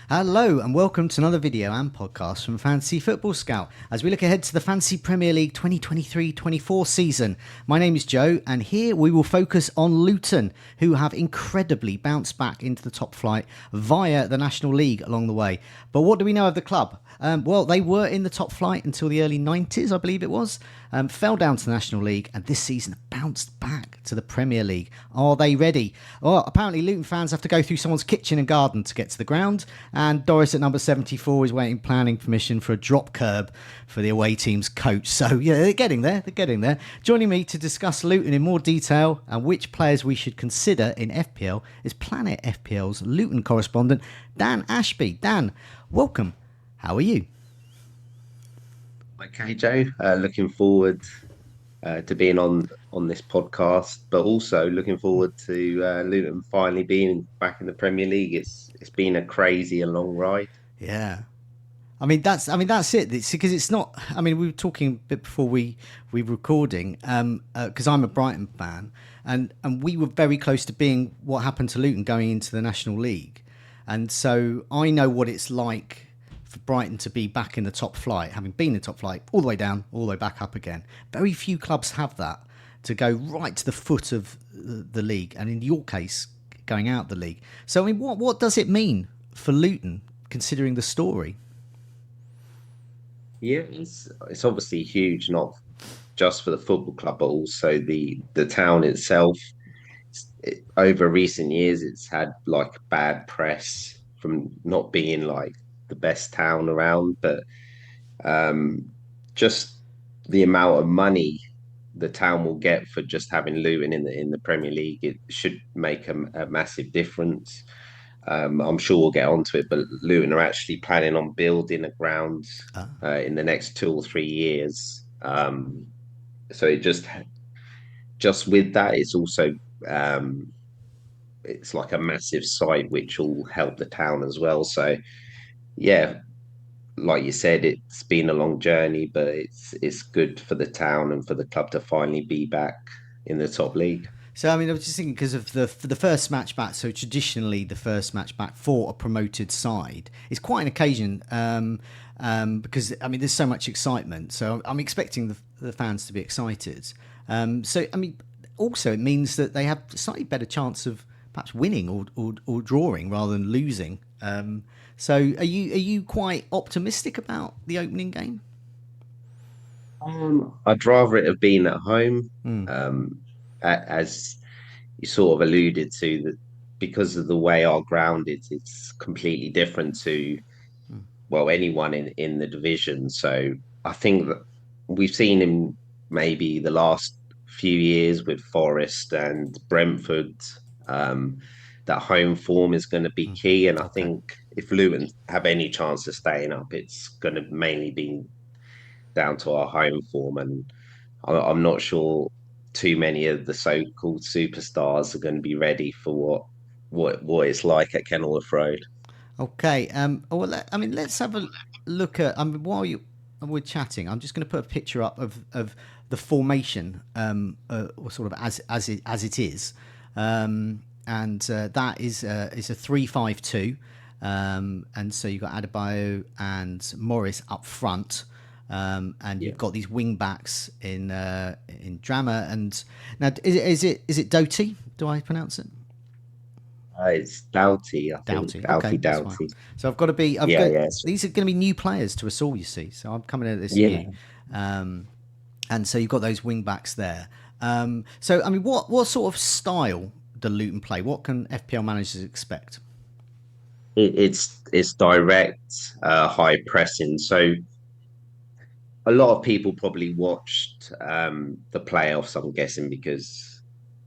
Hello and welcome to another video and podcast from Fantasy Football Scout as we look ahead to the Fantasy Premier League 2023-24 season. My name is Joe and here we will focus on Luton, who have incredibly bounced back into the top flight via the National League along the way. But what do we know of the club? Well, they were in the top flight until the early 90s, I believe it was, fell down to the National League and this season bounced back to the Premier League. Are they ready? Well, apparently Luton fans have to go through someone's kitchen and garden to get to the ground, and Doris at number 74 is waiting planning permission for a drop curb for the away team's coach. So yeah, they're getting there. Joining me to discuss Luton in more detail and which players we should consider in FPL is Planet FPL's Luton correspondent, Dan Ashby. Dan, welcome. How are you? Okay, Joe. Looking forward to being on this podcast, but also looking forward to Luton finally being back in the Premier League. It's been a crazy and long ride. Yeah. I mean that's it. It's because it's not. I mean, we were talking a bit before we were recording. Because I'm a Brighton fan, and we were very close to being what happened to Luton going into the National League, and so I know what it's like for Brighton to be back in the top flight, having been in the top flight all the way down, all the way back up again. Very few clubs have that to go right to the foot of the league, and in your case, going out the league. So I mean, what does it mean for Luton considering the story? Yeah, it's obviously huge, not just for the football club, but also the town itself. Over recent years, it's had like bad press from not being like the best town around, but um, just the amount of money the town will get for just having Luton in the Premier League, it should make a massive difference. I'm sure we'll get onto it, but Luton are actually planning on building a ground in the next 2 or 3 years. So it just with that, it's also um, it's like a massive site which will help the town as well. So yeah, like you said, it's been a long journey, but it's good for the town and for the club to finally be back in the top league. So I mean, I was just thinking because of the first match back. So traditionally, the first match back for a promoted side is quite an occasion, because I mean, there's so much excitement. So I'm expecting the fans to be excited. So I mean, also it means that they have a slightly better chance of perhaps winning or drawing rather than losing. So are you quite optimistic about the opening game? I'd rather it have been at home, um, as you sort of alluded to, that because of the way our ground is, it's completely different to well anyone in the division. So I think that we've seen him maybe the last few years with Forest and Brentford. Um, that home form is going to be key, and I Okay. think if Luton have any chance of staying up, it's going to mainly be down to our home form, and I'm not sure too many of the so-called superstars are going to be ready for what it's like at Kenilworth Road. Okay. Well, I mean, let's have a look at. I mean, while we're chatting, I'm just going to put a picture up of the formation, or sort of as it is, and that is a 3-5-2, and so you've got Adebayo and Morris up front. And Yeah, you've got these wing backs in Drama and now is it Doty? Do I pronounce it? it's Doughty, I think. Doughty. Okay, Alfie that's fine. Doughty. So I've got to be. I've Yeah, got yeah, these are going to be new players to us all. You see, so I'm coming at this new, yeah. um, and so you've got those wing backs there. So I mean, what sort of style do Luton play? What can FPL managers expect? It's direct, high pressing. So a lot of people probably watched the playoffs, I'm guessing, because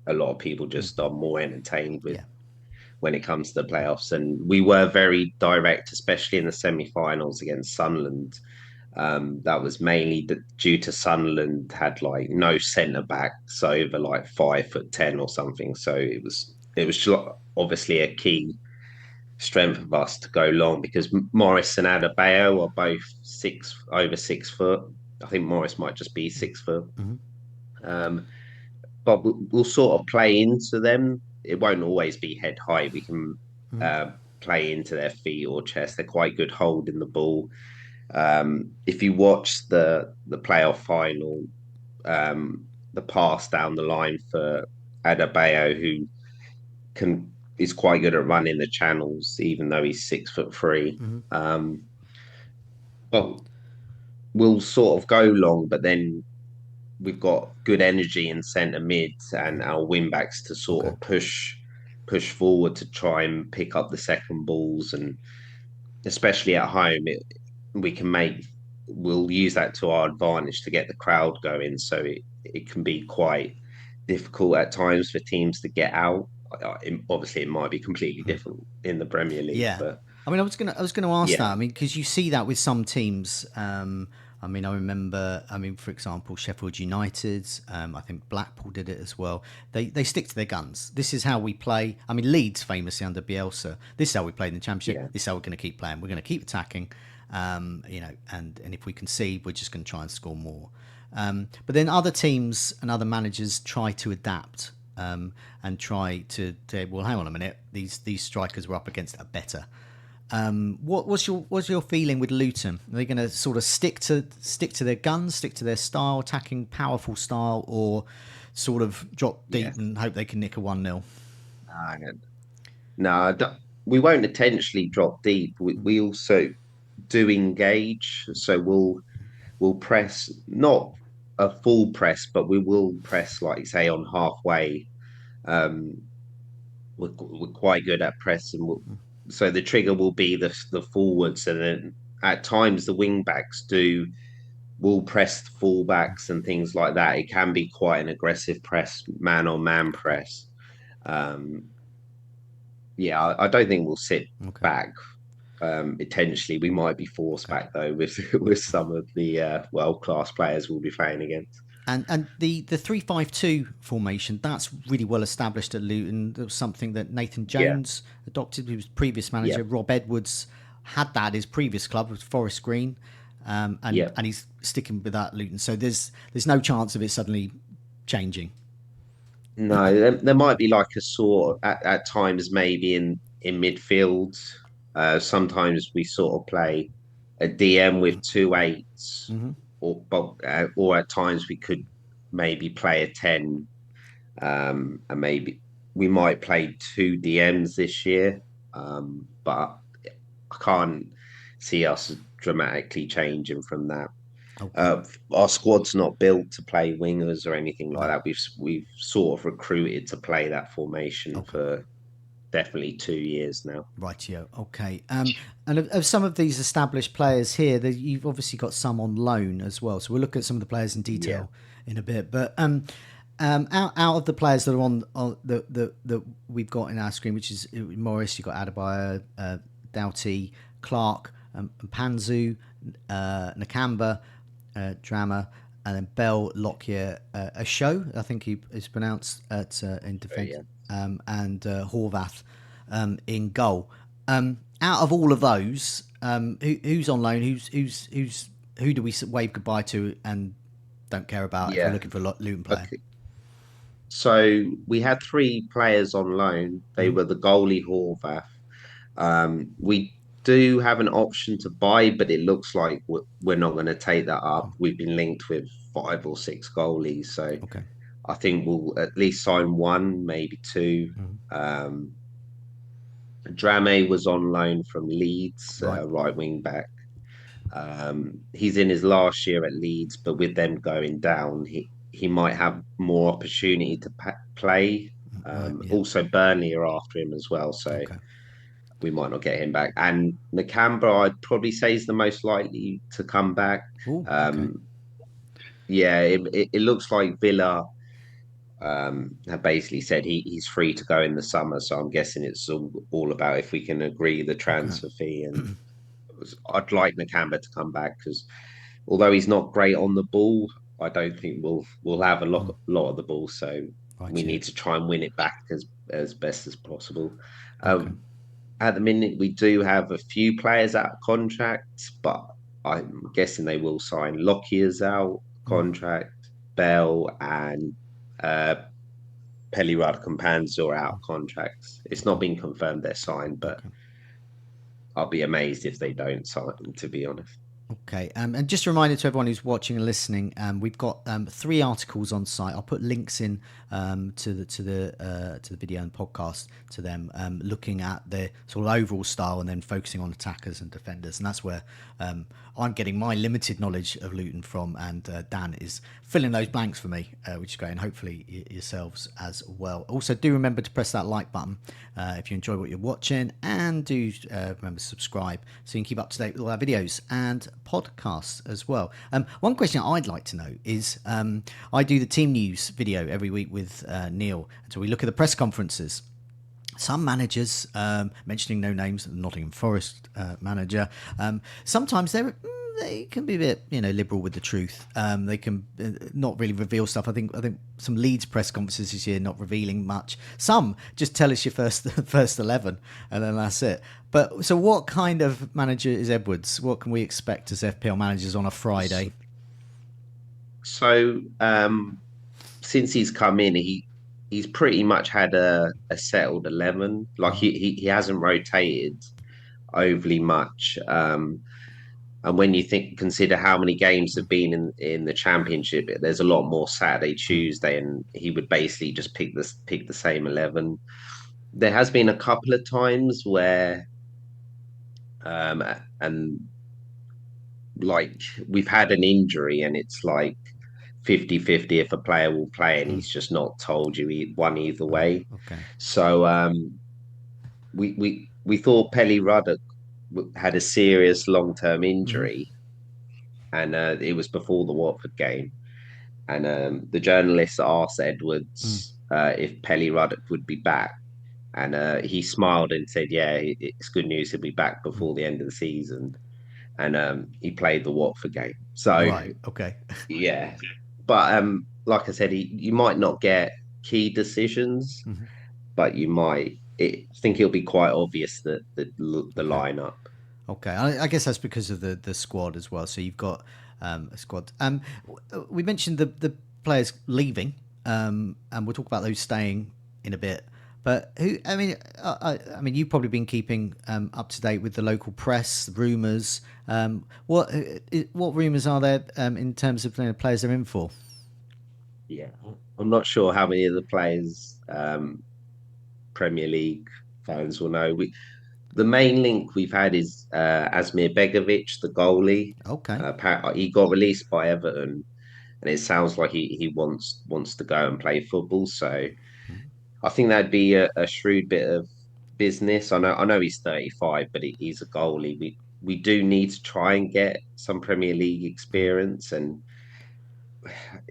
a lot of people just are more entertained with Yeah. when it comes to the playoffs. And we were very direct, especially in the semi-finals against Sunderland. That was mainly due to Sunderland had like no centre backs over like 5'10" or something. So it was obviously a key strength of us to go long because Morris and Adebayo are both over 6 foot. I think Morris might just be 6 foot. Um, but we'll sort of play into them. It won't always be head high. We can. play into their feet or chest. They're quite good holding the ball. If you watch the playoff final, the pass down the line for Adebayo, who can is quite good at running the channels, even though he's 6'3". Hmm. But we'll sort of go long, but then we've got good energy in centre mid and our wing backs to sort Okay. of push forward to try and pick up the second balls, and especially at home, we can make we'll use that to our advantage to get the crowd going. So it can be quite difficult at times for teams to get out. Obviously, it might be completely different in the Premier League, Yeah, but I mean, I was gonna ask that. yeah, I mean, because you see that with some teams. I mean, I remember. I mean, for example, Sheffield United. I think Blackpool did it as well. They stick to their guns. This is how we play. I mean, Leeds famously under Bielsa. This is how we played in the Championship. yeah, This is how we're going to keep playing. We're going to keep attacking. And if we concede, we're just going to try and score more. But then other teams and other managers try to adapt and try to well, hang on a minute. These strikers were up against a better. What's your feeling with Luton? Are they going to sort of stick to their guns, stick to their style, attacking, powerful style, or sort of drop yeah. deep and hope they can nick a 1-0? No, no, we won't intentionally drop deep. We also do engage, so we'll press not a full press, but we will press like say on halfway. Um, we're quite good at pressing. So the trigger will be the forwards, and then at times the wing backs will press the fullbacks and things like that. It can be quite an aggressive press, man on man press. Um, yeah, I don't think we'll sit Okay. back. Intentionally, we might be forced Okay. back though with with some of the world class players we'll be playing against. And the 3-5-2 formation, that's really well established at Luton. That was something that Nathan Yeah, Jones adopted. He was previous yeah, manager. Rob Edwards had that at his previous club, was Forest Green, and yeah. he's sticking with that at Luton. So there's no chance of it suddenly changing. No, there might be like a sort at times maybe in midfield. Sometimes we sort of play a DM with two eights, or at times we could maybe play a 10, and maybe we might play two DMs this year. But I can't see us dramatically changing from that. Okay. Our squad's not built to play wingers or anything like No. that. We've sort of recruited to play that formation Okay. for definitely 2 years now. Rightio. Okay. And of some of these established players here, you've obviously got some on loan as well. So we'll look at some of the players in Yeah, detail in a bit. But out of the players that are on that we've got in our screen, which is Morris, you've got Adebayo, Doughty, Clark, Panzu, Nakamba, Drama, and then Bell, Lockyer, a show. I think he is pronounced at in defence, yeah, and Horvath in goal. Out of all of those, who's on loan? Who do we wave goodbye to and don't care about if we're yeah. looking for a Luton player? Okay. So we had three players on loan. They were the goalie Horvath. We do have an option to buy, but it looks like we're not going to take that up. We've been linked with five or six goalies, so Okay. I think we'll at least sign one, maybe two. Um, Drame was on loan from Leeds, Right. right wing back. He's in his last year at Leeds, but with them going down, he might have more opportunity to play. Right. Yeah. Also, Burnley are after him as well, so Okay. we might not get him back. And Nakamba, I'd probably say is the most likely to come back. Oh. Okay. Um, yeah, it looks like Villa have basically said he's free to go in the summer. So I'm guessing it's all about if we can agree the Okay. transfer fee. And I'd like Nakamba to come back because although he's not great on the ball, I don't think we'll have a lot of the ball. So Right. we Yeah. need to try and win it back as best as possible. Okay. At the minute, we do have a few players out of contract, but I'm guessing they will sign. Lockyer's out contract, Bell and uh, Pelly Campanzo are out of contracts. It's not been confirmed they're signed, but Okay. I'll be amazed if they don't sign him, to be honest. Okay, and just a reminder to everyone who's watching and listening, we've got three articles on site. I'll put links in to the video and podcast to them, looking at the sort of overall style and then focusing on attackers and defenders, and that's where I'm getting my limited knowledge of Luton from, and Dan is filling those blanks for me, which is great, and hopefully yourselves as well. Also, do remember to press that like button if you enjoy what you're watching, and do remember to subscribe so you can keep up to date with all our videos and podcasts as well. One question I'd like to know is I do the team news video every week with Neil, so we look at the press conferences. Some managers, mentioning no names, the Nottingham Forest manager, sometimes they can be a bit, liberal with the truth. They can not really reveal stuff. I think some Leeds press conferences this year not revealing much. Some just tell us your first 11, and then that's it. But so, what kind of manager is Edwards? What can we expect as FPL managers on a Friday? So since he's come in, he's pretty much had a settled 11. Like he hasn't rotated overly much. And when you consider how many games have been in the championship, there's a lot more Saturday, Tuesday, and he would basically just pick the same 11. There has been a couple of times where um and like we've had an injury and it's like 50-50 if a player will play and he's just not told you one either way. Okay. So we thought Pelly Ruddock had a serious long-term injury, and it was before the Watford game. And the journalist asked Edwards if Pelly Ruddock would be back, and he smiled and said, "Yeah, it's good news. He'll be back before the end of the season." And he played the Watford game. So Right. Okay. yeah, but like I said, you might not get key decisions, but you might. I think it'll be quite obvious that the Okay. lineup. Okay, I guess that's because of the squad as well. So you've got a squad. We mentioned the players leaving, and we'll talk about those staying in a bit. But who? I mean, you've probably been keeping up to date with the local press, rumours. What rumours are there in terms of players they're in for? Yeah, I'm not sure how many of the players Premier League fans will know. The main link we've had is Asmir Begovic, the goalie. Okay. He got released by Everton, and it sounds like he wants to go and play football. So I think that'd be a shrewd bit of business. I know he's 35, but he's a goalie. We do need to try and get some Premier League experience, and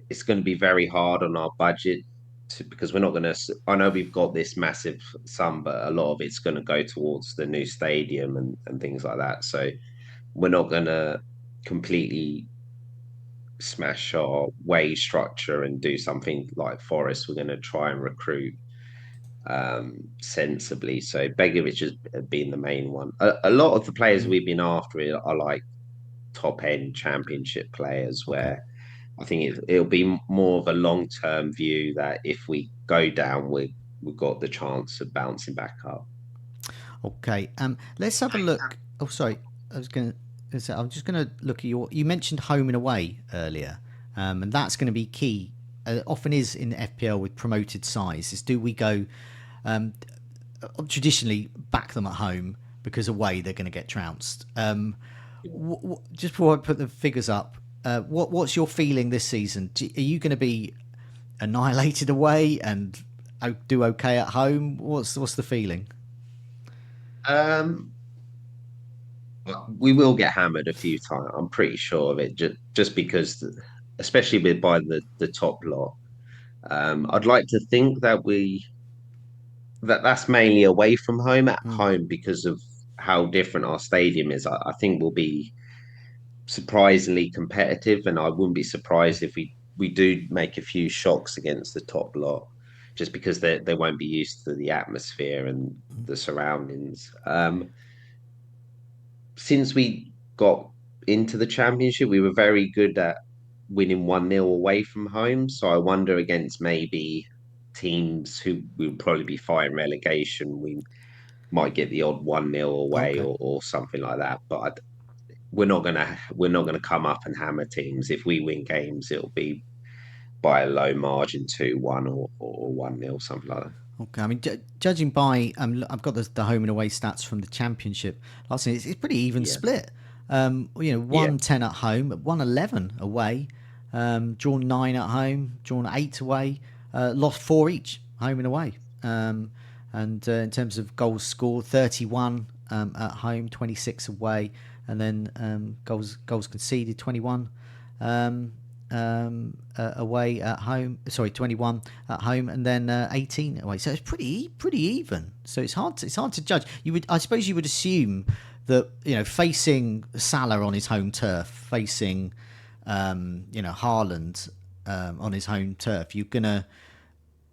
it's going to be very hard on our budget because we're not going to. I know we've got this massive sum, but a lot of it's going to go towards the new stadium and things like that. So we're not going to completely smash our wage structure and do something like Forest. We're going to try and recruit sensibly. So Begovic has been the main one. A lot of the players we've been after are like top end championship players Okay. where I think it'll be more of a long term view that if we go down, we've got the chance of bouncing back up. Okay. Let's have a look. Oh, sorry. I was going to say, I'm just going to look at your. You mentioned home and away earlier, and that's going to be key. Often is in FPL with promoted sides. Is do we go um, traditionally back them at home because away they're going to get trounced. Just before I put the figures up, what's your feeling this season? Are you going to be annihilated away and do okay at home? What's the feeling? Um, we will get hammered a few times. I'm pretty sure of it, just because, especially with by the top lot. I'd like to think that that's mainly away from home. At home, because of how different our stadium is, I think we'll be surprisingly competitive, and I wouldn't be surprised if we do make a few shocks against the top lot, just because they won't be used to the atmosphere and the surroundings. Since we got into the championship, we were very good at winning 1-0 away from home. So I wonder against maybe teams who will probably be fighting relegation. might get the odd 1-0 away Okay. or something like that. But we're not gonna come up and hammer teams. If we win games, it'll be by a low margin, 2-1 or 1-0, something like that. Okay, I mean, judging by, I've got the home and away stats from the championship last season. It's pretty even Yeah, split. yeah, 110 at home, 111 away, drawn 9 at home, drawn 8 away, lost 4 each, home and away. And in terms of goals scored, 31 at home, 26 away, and then goals conceded, 21. Away at home. Sorry, 21 at home, and then 18 away. So it's pretty even. So it's hard to judge. I suppose you would assume that facing Salah on his home turf, facing Haaland on his home turf,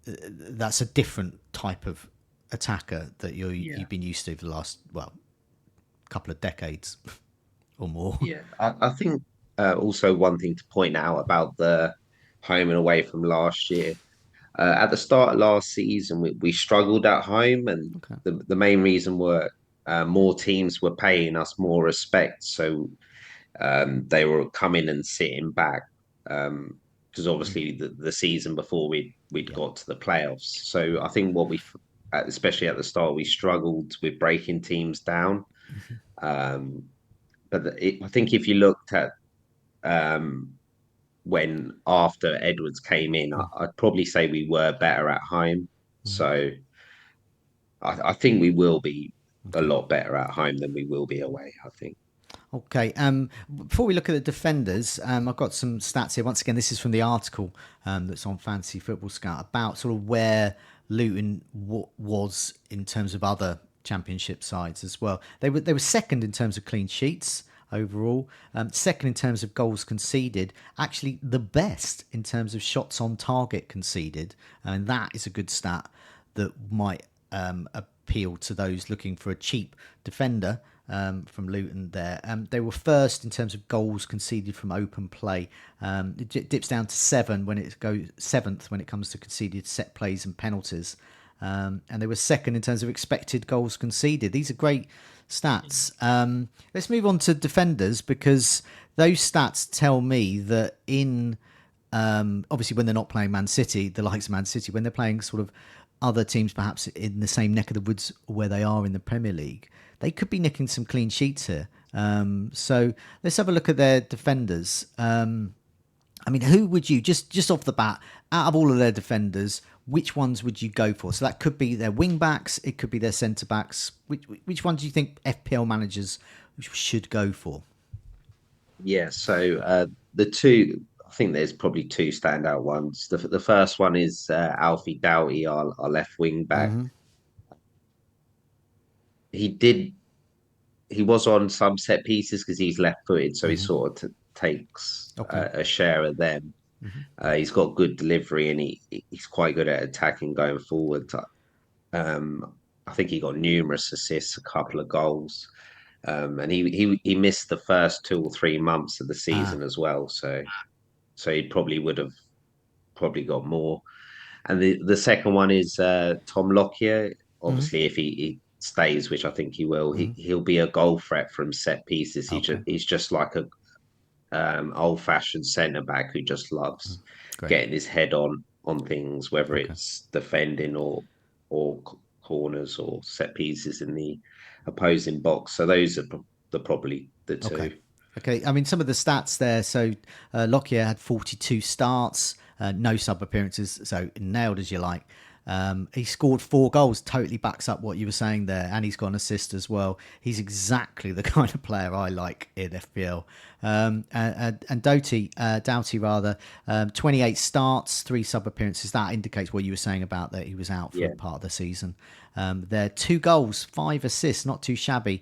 that's a different type of attacker that yeah, you've been used to for the last couple of decades or more. yeah. I think also one thing to point out about the home and away from last year. At the start of last season, we struggled at home, and Okay. the main reason were more teams were paying us more respect. So they were coming and sitting back because obviously the season before we'd Yeah. got to the playoffs. So I think especially at the start, we struggled with breaking teams down. Um, I think if you looked at um, when after Edwards came in, I'd probably say we were better at home. So I think we will be a Okay. lot better at home than we will be away, I think. Okay. Before we look at the defenders, I've got some stats here. Once again, this is from the article that's on Fantasy Football Scout about sort of where Luton was in terms of other Championship sides as well. They were second in terms of clean sheets overall, second in terms of goals conceded, actually the best in terms of shots on target conceded, and that is a good stat that might appeal to those looking for a cheap defender from Luton there. They were first in terms of goals conceded from open play. It dips down to seventh when it comes to conceded set plays and penalties. And they were second in terms of expected goals conceded. These are great stats. Let's move on to defenders, because those stats tell me that obviously when they're not playing Man City, the likes of Man City, when they're playing sort of other teams perhaps in the same neck of the woods where they are in the Premier League, they could be nicking some clean sheets here. So let's have a look at their defenders. I mean, who would you just off the bat, out of all of their defenders, which ones would you go for? So that could be their wing backs, it could be their centre backs. Which one do you think FPL managers should go for? Yeah, so I think there's probably two standout ones. The first one is Alfie Doughty, our left wing back. He did he was on some set pieces because he's left footed, so he sort of takes Okay. a share of them. He's got good delivery and he's quite good at attacking going forward. Um, I think he got numerous assists, a couple of goals. And he missed the first 2 or 3 months of the Ah. season as well. So he probably would have probably got more. And the second one is Tom Lockyer. Obviously, if he stays, which I think he will, he'll be a goal threat from set pieces. Okay. He's just like a old fashioned centre back who just loves Great. getting his head on things, whether Okay. it's defending or corners or set pieces in the opposing box. So those are probably the Okay. two. Okay. I mean, some of the stats there. So Lockyer had 42 starts, no sub appearances, so nailed as you like. He scored 4 goals, totally backs up what you were saying there, and he's got an assist as well. He's exactly the kind of player I like in FPL. And Doughty rather, 28 starts, 3 sub appearances. That indicates what you were saying about that he was out for Yeah, part of the season. There, 2 goals, 5 assists, not too shabby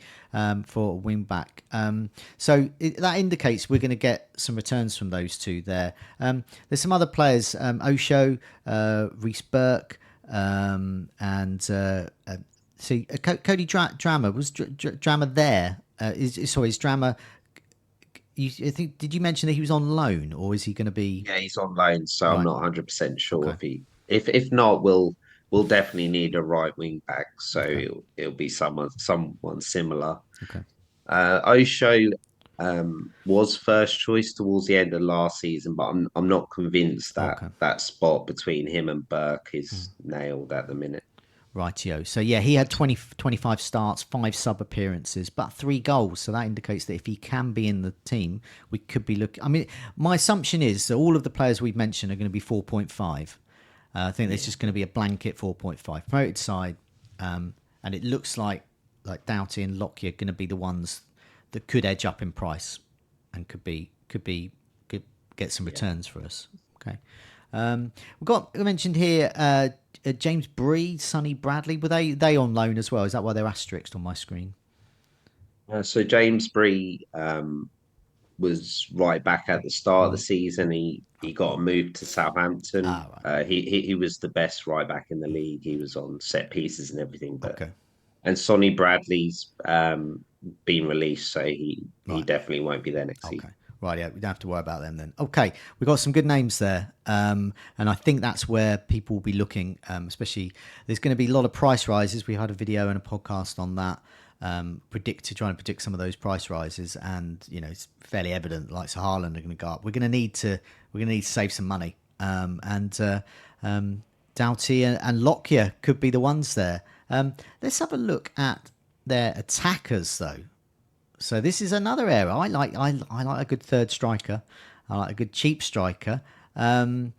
for a wing back. That indicates we're going to get some returns from those two there. There's some other players, Osho, Reece Burke, Cody Drama. Was Drama there? Is Drama? I think, did you mention that he was on loan, or is he going to be yeah, he's on loan, so I'm right? not 100% sure Okay. if not, we'll we'll definitely need a right wing back, so Okay. it'll be someone similar. Okay. Osho was first choice towards the end of last season, but I'm not convinced that Okay. that spot between him and Burke Mm. is nailed at the minute. Rightio. So yeah, he had 20, 25 starts, 5 sub appearances, but 3 goals. So that indicates that if he can be in the team, we could be looking. I mean, my assumption is that all of the players we've mentioned are going to be 4.5. I think there's Yeah, just going to be a blanket 4.5 promoted side, and it looks like Doughty and Lockyer are going to be the ones that could edge up in price and could get some yeah. returns for us. Okay. We've got mentioned here James Bree, Sonny Bradley. Were they on loan as well? Is that why they're asterisked on my screen? So James Bree was right back at the start of the Right. season. He got a move to Southampton. Ah, right. He was the best right back in the league. He was on set pieces and everything. But Okay. and Sonny Bradley's been released, so he Right. definitely won't be there next Okay. season. Right. Yeah. We don't have to worry about them then. Okay. We've got some good names there. And I think that's where people will be looking, especially there's going to be a lot of price rises. We had a video and a podcast on that. Trying to predict some of those price rises, and it's fairly evident like Haaland are going to go up. We're going to need to save some money, and Doughty and Lockyer could be the ones there. Let's have a look at their attackers though. So this is another area I like a good third striker. I like a good cheap striker. Adebayo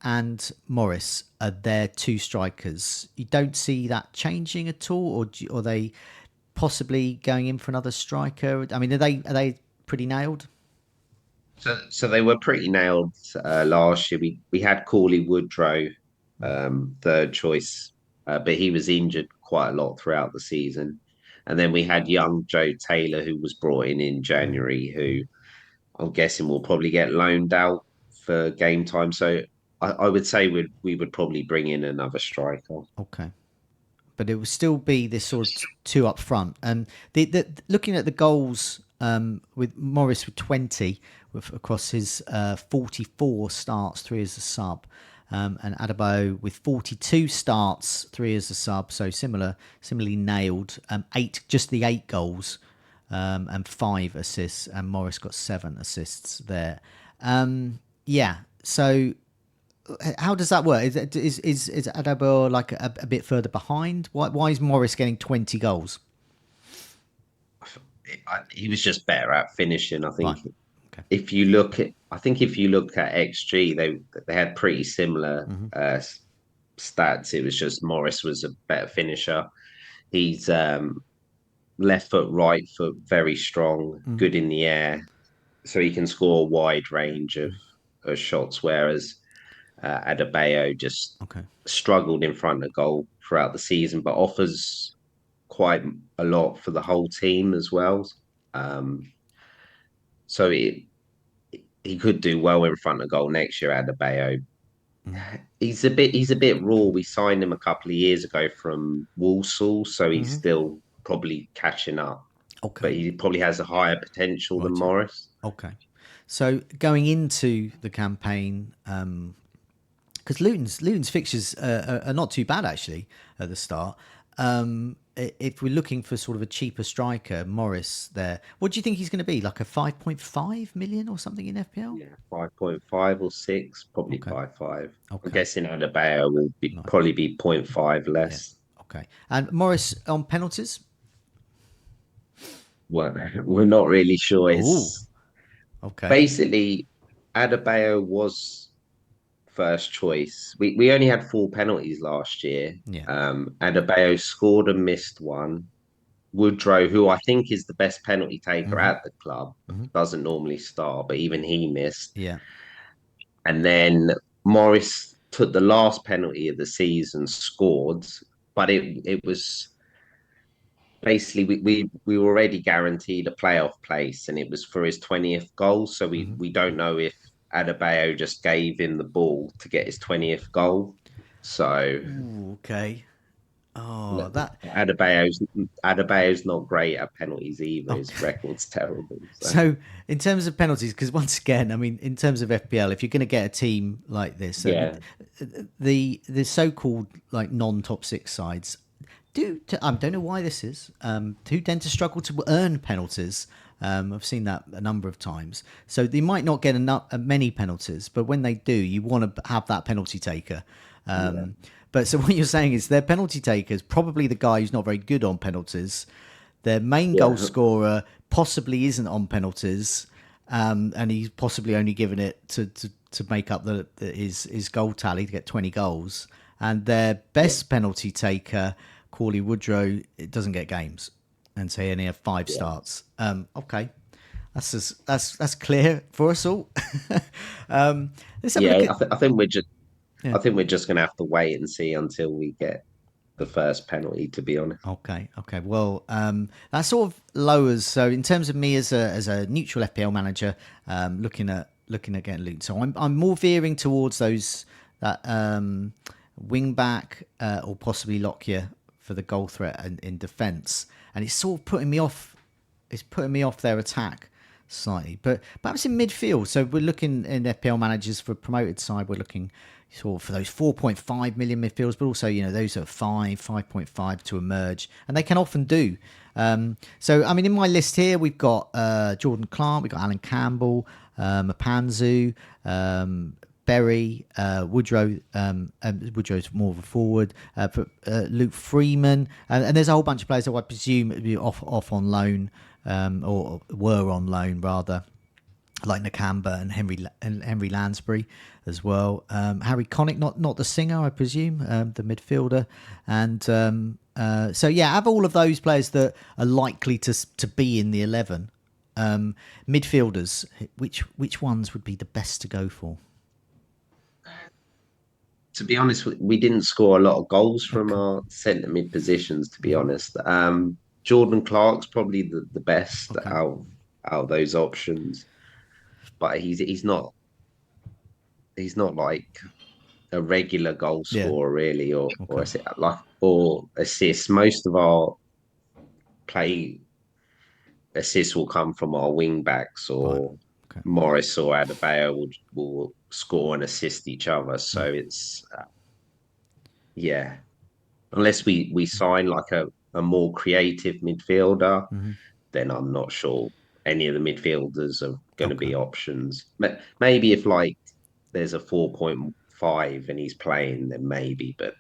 and Morris are their 2 strikers. You don't see that changing at all, or are they possibly going in for another striker? I mean, are they pretty nailed? So they were pretty nailed last year. We had Corley Woodrow, third choice, but he was injured quite a lot throughout the season. And then we had young Joe Taylor, who was brought in January, who I'm guessing will probably get loaned out for game time. So I would say we would probably bring in another striker. Okay. But it will still be this sort of two up front. And looking at the goals with Morris with 20 across his 44 starts, 3 as a sub, and Adebayo with 42 starts, 3 as a sub, so similarly nailed. Just the 8 goals and 5 assists, and Morris got 7 assists there. Yeah, so how does that work? Is Adebayo like a bit further behind? Why is Morris getting 20 goals? He was just better at finishing. I Right. think Okay. if you look at XG, they had pretty similar stats. It was just Morris was a better finisher. He's left foot, right foot, very strong, Mm-hmm. good in the air, so he can score a wide range of shots. Whereas Adebayo just Okay. struggled in front of goal throughout the season, but offers quite a lot for the whole team as well. Um, so he could do well in front of goal next year. Adebayo, Mm-hmm. he's a bit raw. We signed him a couple of years ago from Walsall, so he's Mm-hmm. still probably catching up. Okay. But he probably has a higher potential than Right. Yeah. Morris. Okay. So going into the campaign, because Luton's fixtures are not too bad actually at the start. If we're looking for sort of a cheaper striker, Morris there, what do you think he's going to be? Like a 5.5 million or something in FPL? Yeah, 5.5 or 6, probably Okay. 5.5. I'm Okay. guessing Adebayo will Nice. probably be zero point 0.5 Yeah. less. Okay. And Morris on penalties? Well, we're not really sure. Oh. It's Okay. basically Adebayo was first choice. We only had 4 penalties last year. Yeah. Adebayo scored and missed one. Woodrow, who I think is the best penalty taker Mm-hmm. at the club, Mm-hmm. doesn't normally start, but even he missed. Yeah. And then Morris took the last penalty of the season, scored, but it was basically we were already guaranteed a playoff place, and it was for his 20th goal. So Mm-hmm. we don't know if Adebayo just gave him the ball to get his 20th goal. So Ooh, okay. Oh, that. Adebayo's not great at penalties either. Oh, His record's terrible. So so in terms of penalties, because once again, I mean, in terms of FPL, if you're going to get a team like this, I mean, yeah, the so-called like non-top six sides I don't know why this is, do tend to struggle to earn penalties. I've seen that a number of times. So they might not get enough many penalties, but when they do, you want to have that penalty taker. yeah, But so what you're saying is their penalty taker is probably the guy who's not very good on penalties. Their main goal yeah, scorer possibly isn't on penalties, and he's possibly only given it to make up his goal tally to get 20 goals. And their yeah, best penalty taker, Corley Woodrow, it doesn't get games, and so he only have five yeah. starts. Okay, that's clear for us all. Let's have a look Yeah, at. I Yeah. think we're just gonna have to wait and see until we get the first penalty. To be honest, Okay. Okay. Well, that sort of lowers. So, in terms of me as a neutral FPL manager, looking at getting Luton, so I'm more veering towards those that wing back or possibly Lockyer for the goal threat in defence, and it's sort of putting me off. It's putting me off their attack slightly, but perhaps in midfield. So we're looking in FPL managers for promoted side. We're looking sort of for those 4.5 million midfielders, but also those are 5.5 to emerge, and they can often do. So I mean, in my list here, we've got Jordan Clark, we've got Alan Campbell, Mapanzu, Berry, Woodrow. Woodrow's more of a forward. Luke Freeman, and there's a whole bunch of players that I presume would be off on loan, or were on loan rather, like Nakamba and Henry Lansbury as well. Harry Connick, not the singer, I presume, the midfielder, and so yeah, have all of those players that are likely to be in the 11. Midfielders, which ones would be the best to go for? to be honest, we didn't score a lot of goals from Okay. our centre mid positions. To be honest, Jordan Clark's probably the best Okay. out of those options, but he's not like a regular goal Yeah. scorer really, or Okay. or assists. Most of our play assists will come from our wing backs, Right. or Okay. Morris or Adebayo will score and assist each other. So it's yeah, unless we sign like a more creative midfielder, then I'm not sure any of the midfielders are going to Okay. be options. Maybe if like there's a 4.5 and he's playing, then maybe, but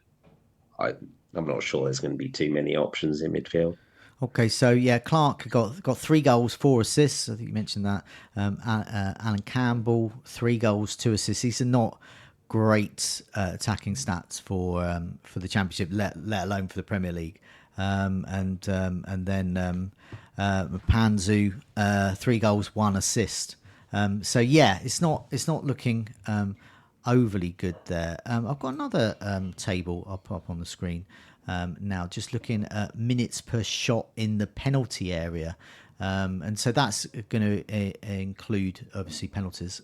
I I'm not sure there's going to be too many options in midfield. Okay, so yeah, Clark got 3 goals, 4 assists. I think you mentioned that. Alan Campbell, 3 goals, 2 assists. These are not great attacking stats for the Championship, let alone for the Premier League. And then Panzu, 3 goals, 1 assist. So yeah, it's not looking overly good there. I've got another table I'll put up on the screen now, just looking at minutes per shot in the penalty area. And so that's going to include obviously penalties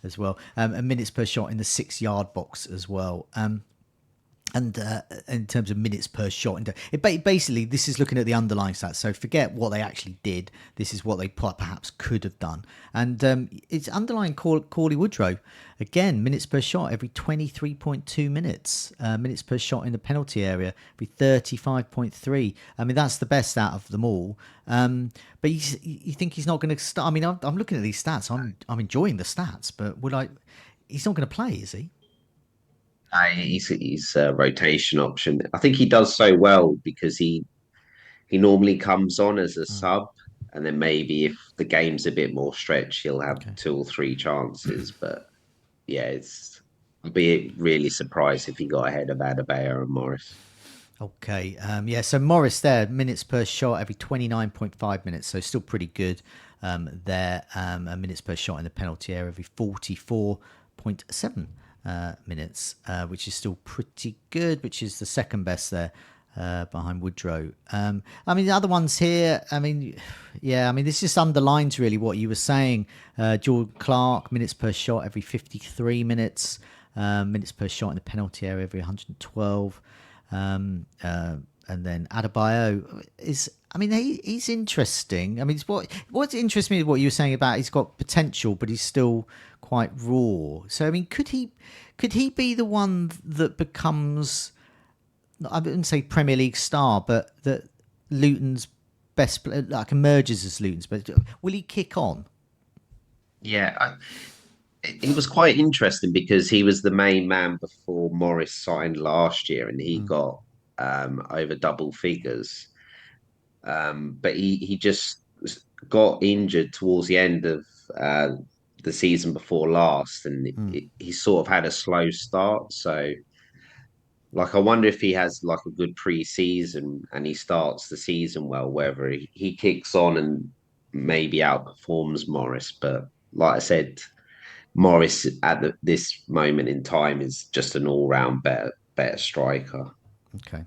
as well, and minutes per shot in the 6 yard box as well. And in terms of minutes per shot, basically this is looking at the underlying stats. So forget what they actually did. This is what they perhaps could have done. And it's underlying Corley Woodrow. Again, minutes per shot every 23.2 minutes. Minutes per shot in the penalty area every 35.3. I mean, that's the best out of them all. But you think he's not going to start? I mean, I'm looking at these stats. I'm enjoying the stats, but he's not going to play, is he? He's a rotation option. I think he does so well because he normally comes on as a sub, and then maybe if the game's a bit more stretched, he'll have Okay. 2 or 3 chances. But yeah, I'd be really surprised if he got ahead of Adebayo and Morris. Okay. Yeah. So Morris there, minutes per shot every 29.5 minutes. So still pretty good there. Minutes per shot in the penalty area every 44.7 minutes, which is still pretty good, which is the second best there. Behind Woodrow. I mean, the other ones here, I mean, yeah, I mean, this just underlines really what you were saying. Jordan Clark, minutes per shot every 53 minutes, minutes per shot in the penalty area every 112. And then Adebayo is. I mean, he's interesting. I mean, what interests me is what you were saying about he's got potential, but he's still quite raw. So, I mean, could he be the one that becomes, I wouldn't say Premier League star, but that Luton's like emerges as Luton's best? Will he kick on? Yeah, it was quite interesting because he was the main man before Morris signed last year, and he Mm, got over double figures. But he just got injured towards the end of uh, the season before last, and mm. he sort of had a slow start. So, like, I wonder if he has like a good pre-season and he starts the season well, whether he kicks on and maybe outperforms Morris. But like I said, Morris at this moment in time is just an all-round better striker. Okay.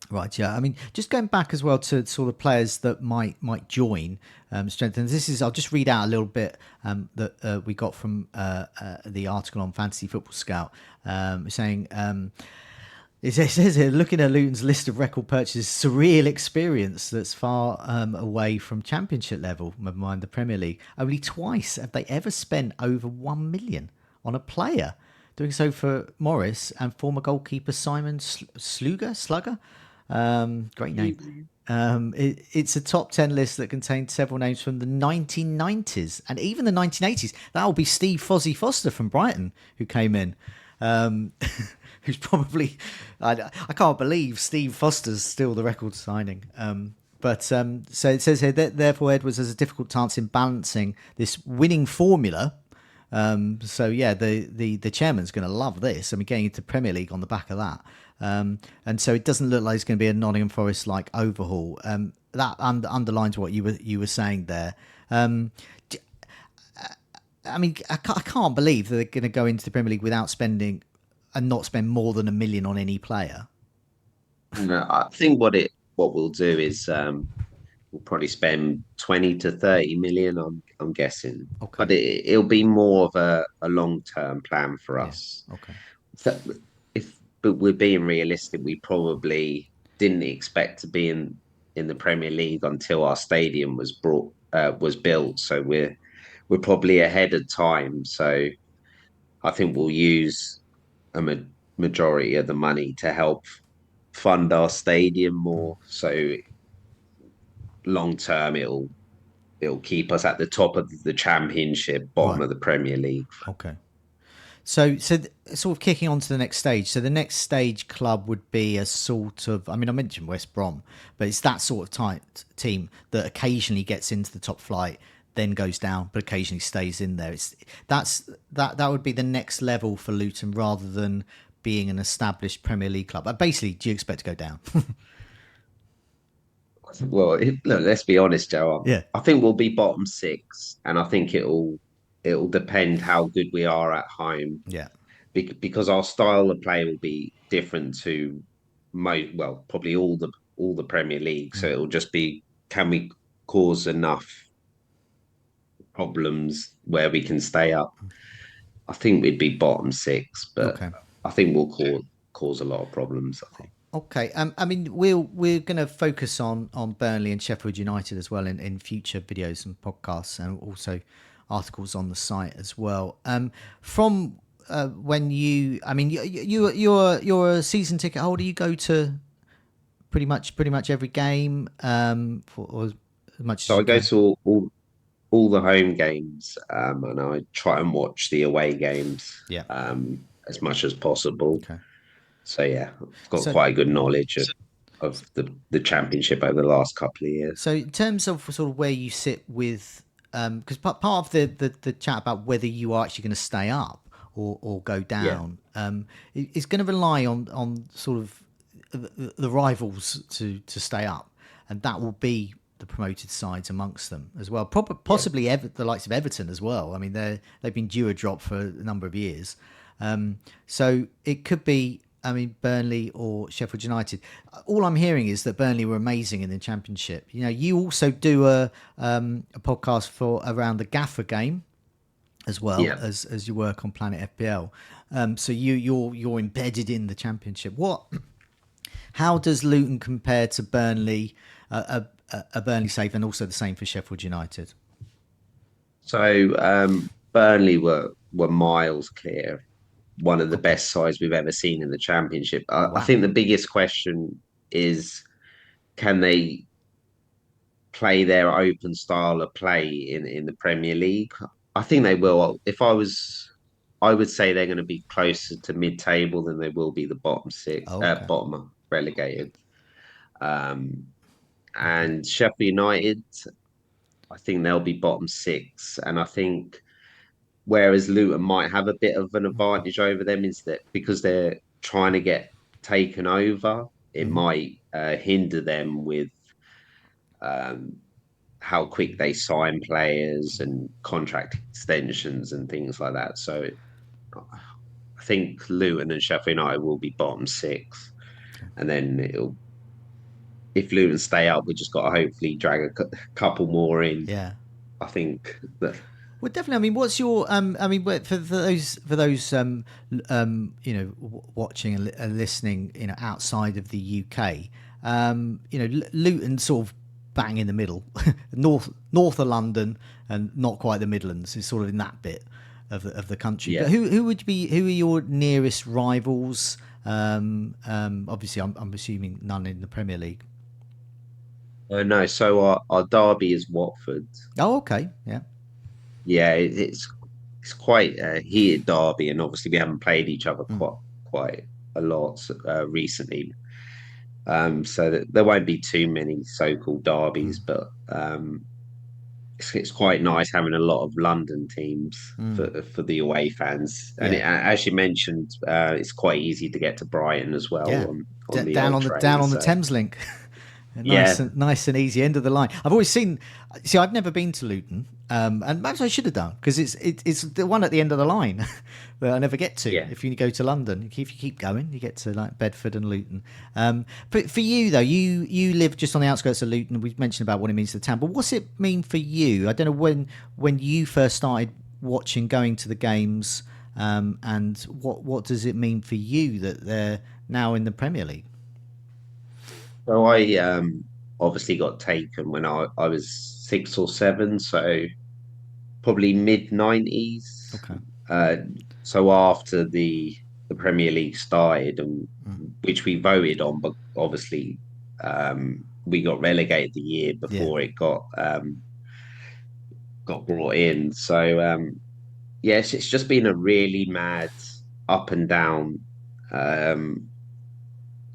Right, yeah. I mean, just going back as well to sort of players that might join strengthen. This is I'll just read out a little bit that we got from the article on Fantasy Football Scout, saying it says here, looking at Luton's list of record purchases, surreal experience that's far away from Championship level. Never mind the Premier League. Only twice have they ever spent over 1 million on a player. Doing so for Morris and former goalkeeper Simon Slugger. Great name. It's a top 10 list that contains several names from the 1990s and even the 1980s. That will be Steve Fozzie Foster from Brighton, who came in. Um, who's probably, I can't believe Steve Foster's still the record signing. So it says here that therefore Edwards has a difficult task in balancing this winning formula. So yeah, the chairman's going to love this. I mean, getting into Premier League on the back of that. And so it doesn't look like it's going to be a Nottingham Forest like overhaul. That underlines what you were saying there. I mean, I can't believe that they're going to go into the Premier League without spending and not spend more than 1 million on any player. No, I think what we'll do is we'll probably spend 20 to 30 million. I'm guessing, Okay. but it'll be more of a long term plan for Yeah. us. Okay. So if but we're being realistic, we probably didn't expect to be in the Premier League until our stadium was built. So we're probably ahead of time. So I think we'll use a majority of the money to help fund our stadium more. So long term, it'll keep us at the top of the Championship, bottom Right. of the Premier League. Okay. So sort of kicking on to the next stage. So the next stage club would be a sort of, I mean, I mentioned West Brom, but it's that sort of team that occasionally gets into the top flight, then goes down, but occasionally stays in there. That would be the next level for Luton rather than being an established Premier League club. Basically, do you expect to go down? Well, look, let's be honest, Joe. Yeah. I think we'll be bottom six, and I think it'll depend how good we are at home Yeah. because our style of play will be different to probably all the Premier League. So Mm. it'll just be, can we cause enough problems where we can stay up? I think we'd be bottom six, but Okay. I think we'll cause a lot of problems. I think. Okay. I mean, we're going to focus on Burnley and Sheffield United as well in future videos and podcasts, and also articles on the site as well. From when I mean, you're a season ticket holder. You go to pretty much every game, or as much as So you I go can. to all the home games, and I try and watch the away games Yeah. as much as possible. Okay. So yeah, I've got So quite a good knowledge of the championship over the last couple of years. So in terms of sort of where you sit with, because part of the chat about whether you are actually going to stay up or go Yeah, down, is going to rely on sort of the rivals to stay up, and that will be the promoted sides amongst them as well. yeah. Possibly the likes of Everton as well. I mean, they've been due a drop for a number of years, so it could be. I mean, Burnley or Sheffield United. All I'm hearing is that Burnley were amazing in the Championship. You know, you also do a podcast for around the Gaffer game as well Yeah. as you work on Planet FPL. So you're embedded in the Championship. How does Luton compare to Burnley, a Burnley save, and also the same for Sheffield United? So Burnley were miles clear, one of the Okay. best sides we've ever seen in the Championship. I Wow. think the biggest question is, can they play their open style of play in the Premier League? I think they will. If I was, I would say they're going to be closer to mid-table than they will be the bottom six, Okay. bottom relegated. Um, Okay. and Sheffield United, I think they'll be bottom six, and I think whereas Luton might have a bit of an advantage over them is that because they're trying to get taken over, it Mm-hmm. might hinder them with um, how quick they sign players and contract extensions and things like that. So I think Luton and Sheffield United will be bottom six, and then if Luton stay up, we just got to hopefully drag a couple more in. Yeah. I think that Well, definitely. I mean, what's your? I mean, for those watching and listening, outside of the UK, Luton sort of bang in the middle, north of London, and not quite the Midlands. Is sort of in that bit of the country. But yeah. who are your nearest rivals? Obviously, I'm assuming none in the Premier League. No, so our derby is Watford. Oh, okay, yeah. Yeah, it's quite a heated derby, and obviously we haven't played each other Mm, quite a lot recently. So that there won't be too many so-called mm, derbies, but it's quite nice having a lot of London teams mm. for the away fans. And Yeah. as you mentioned, it's quite easy to get to Brighton as well Yeah, on the down old on the down train. on the So Thames link. yeah, Nice and easy end of the line. I've always seen. See, I've never been to Luton, and perhaps I should have done because it's the one at the end of the line that I never get to. yeah. If you go to London, if you keep going, you get to like Bedford and Luton. But for you though, you live just on the outskirts of Luton. We've mentioned about what it means to the town, but what's it mean for you? I don't know when you first started watching, going to the games, and what does it mean for you that they're now in the Premier League? So I obviously got taken when I was 6 or 7, so probably mid 90s. Okay. Uh, so after the Premier League started, and which we voted on, but obviously we got relegated the year Yeah. before it got brought in. So yes, it's just been a really mad up and down. Um,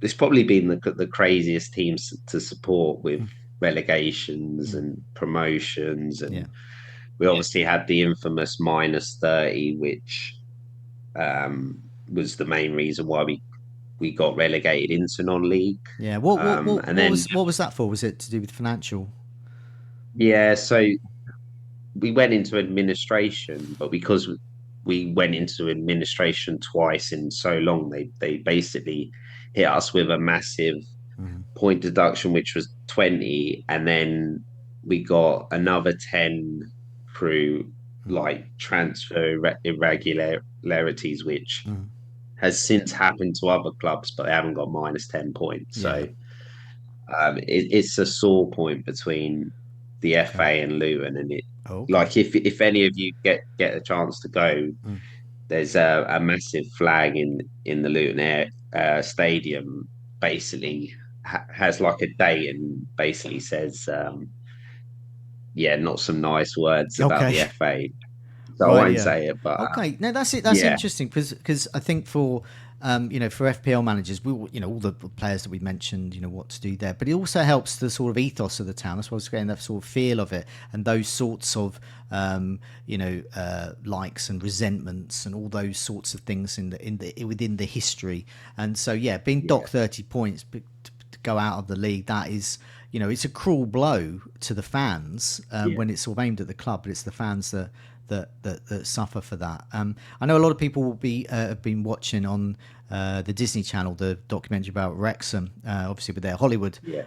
it's probably been the craziest teams to support with relegations Mm. and promotions, Yeah. and we obviously had the infamous -30, which was the main reason why we got relegated into non-league. Yeah. What what what And what then was what was that for? Was it to do with financial? yeah, so we went into administration, but because we went into administration twice in so long, they basically hit us with a massive Mm. point deduction, which was 20, and then we got another 10 through like transfer irregularities, which Mm. has since happened to other clubs, but they haven't got -10 points. Yeah. So it's a sore point between the Okay. FA and Luton, and it Oh, okay. like if any of you get a chance to go, Mm. there's a massive flag in the Luton Air Stadium. Basically, has like a date and basically says, yeah, not some nice words about Okay. the FA. So I Right. won't Yeah. say it, but Okay. No, that's it. That's yeah, interesting because I think for for FPL managers, all the players that we mentioned, what to do there, but it also helps the sort of ethos of the town. That's why I was getting that sort of feel of it and those sorts of likes and resentments and all those sorts of things in the within the history. And so yeah, being yeah, docked 30 points to go out of the league, that is, it's a cruel blow to the fans yeah, when it's sort of aimed at the club, but it's the fans that suffer for that. I know a lot of people will be have been watching on the Disney Channel the documentary about Wrexham, obviously with their Hollywood yeah,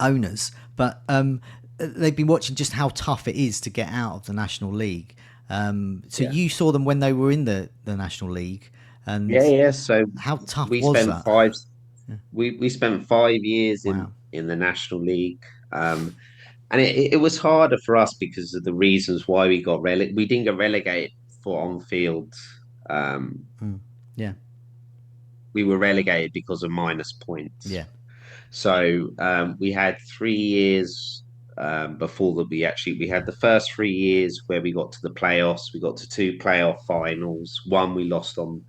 owners, but they've been watching just how tough it is to get out of the National League. So yeah. you saw them when they were in the National League, and Yeah, yeah. So how tough we was spent that? we spent 5 years Wow. in the National League. And it was harder for us because of the reasons why we didn't get relegated for on field. Um, Yeah. we were relegated because of minus points. Yeah. So we had 3 years before that. We had the first 3 years where we got to the playoffs. We got to two playoff finals. One we lost on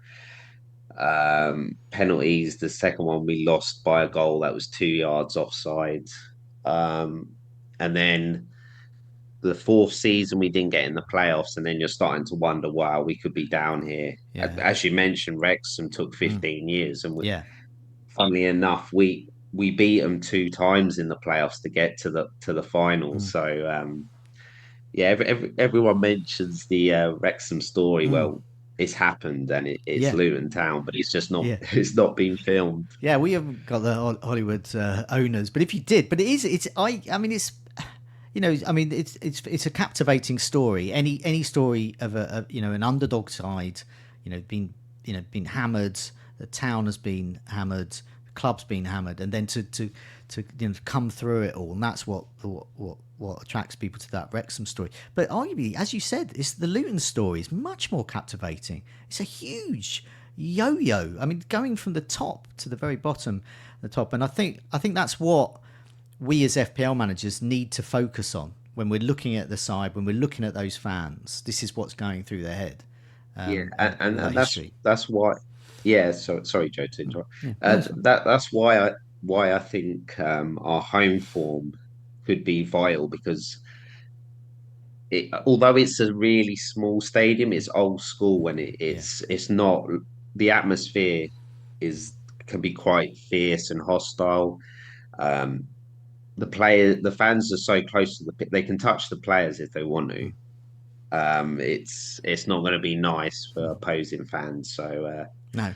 penalties. The second one we lost by a goal that was 2 yards offside. Um, and then the fourth season we didn't get in the playoffs, and then you're starting to wonder, wow, we could be down here. Yeah. As you mentioned, Wrexham took Mm. 15 years, and Yeah. funnily enough, we beat them 2 times in the playoffs to get to the finals. Mm. So yeah, everyone mentions the Wrexham story. Mm. Well, it's happened, and it's Yeah. Luton Town, but it's just not Yeah. it's not been filmed. Yeah, we haven't got the Hollywood owners, but if you did, but I mean, it's, I mean, it's a captivating story. Any story of an underdog side, been hammered, the town has been hammered, the club's been hammered, and then to come through it all, and that's what attracts people to that Wrexham story. But arguably, as you said, it's the Luton story is much more captivating. It's a huge yo-yo. I mean, going from the top to the very bottom, the top, and I think that's what we as FPL managers need to focus on when we're looking at the side, when we're looking at those fans. This is what's going through their head, Yeah, and that and history. that's why. Yeah, so sorry, Joe, to interrupt. Yeah, no, that's fine. That's why I think our home form could be vital because although it's a really small stadium, it's old school and Yeah. it's not the atmosphere is can be quite fierce and hostile. Um, the fans are so close to the pit, they can touch the players if they want to. It's not going to be nice for opposing fans. So No.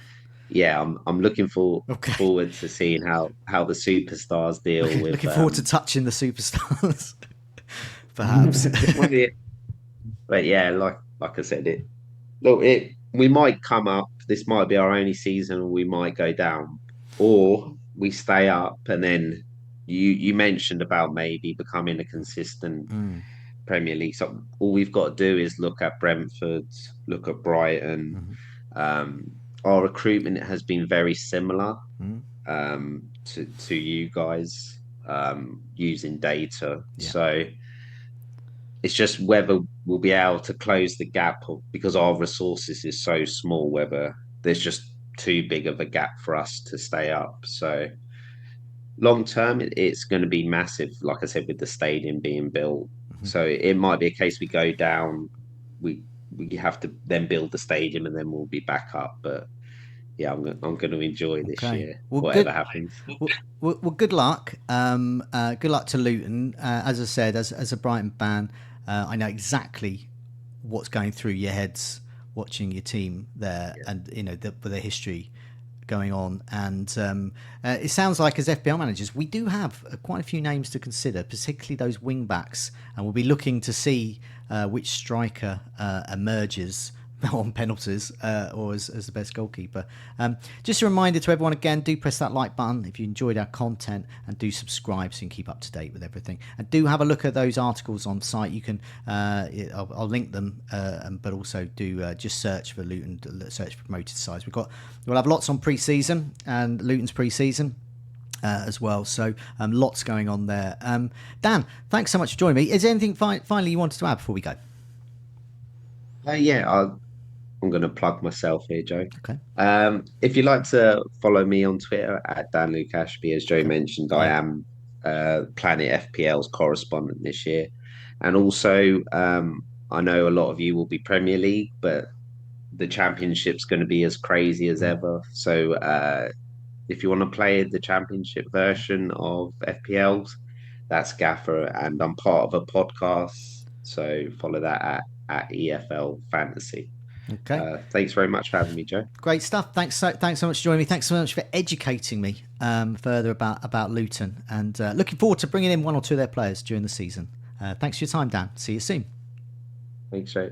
yeah, I'm looking Okay. forward to seeing how the superstars deal with. Looking forward to touching the superstars, perhaps. Well, yeah, but yeah, like I said, look, we might come up. This might be our only season, or we might go down, or we stay up. And then you mentioned about maybe becoming a consistent Mm. Premier League. So all we've got to do is look at Brentford, look at Brighton. Mm-hmm. Um, our recruitment has been very similar Mm. to you guys using data. Yeah. So it's just whether we'll be able to close the gap because our resources is so small, whether there's just too big of a gap for us to stay up. So long term, it's going to be massive, like I said, with the stadium being built. So it might be a case we go down, we we have to then build the stadium and then we'll be back up. But yeah, I'm going to enjoy this Okay. year, Well, whatever good. happens. Well, good luck. Good luck to Luton. As I said, as a Brighton fan, I know exactly what's going through your heads watching your team there, and with the history going on. And it sounds like as FPL managers, we do have quite a few names to consider, particularly those wing backs, and we'll be looking to see which striker emerges on penalties or as the best goalkeeper. Just a reminder to everyone again, do press that like button if you enjoyed our content, and do subscribe so you can keep up to date with everything, and do have a look at those articles on site. You can I'll link them, but also do just search for Luton, search for promoted sides. We'll have lots on pre-season and Luton's pre-season as well, so lots going on there. Dan, thanks so much for joining me. Is there anything finally you wanted to add before we go? Yeah, I'm going to plug myself here, Joe. Okay. If you'd like to follow me on Twitter at Dan Ashby, as Joe Okay. mentioned, I Yeah. am Planet FPL's correspondent this year. And also, I know a lot of you will be Premier League, but the Championship's going to be as crazy as ever. So if you want to play the Championship version of FPLs, that's Gaffer, and I'm part of a podcast. So follow that at EFL Fantasy. Okay. Thanks very much for having me, Joe. Great stuff. Thanks so much for joining me. Thanks so much for educating me further about Luton, and looking forward to bringing in one or two of their players during the season. Thanks for your time, Dan. See you soon. Thanks, Joe.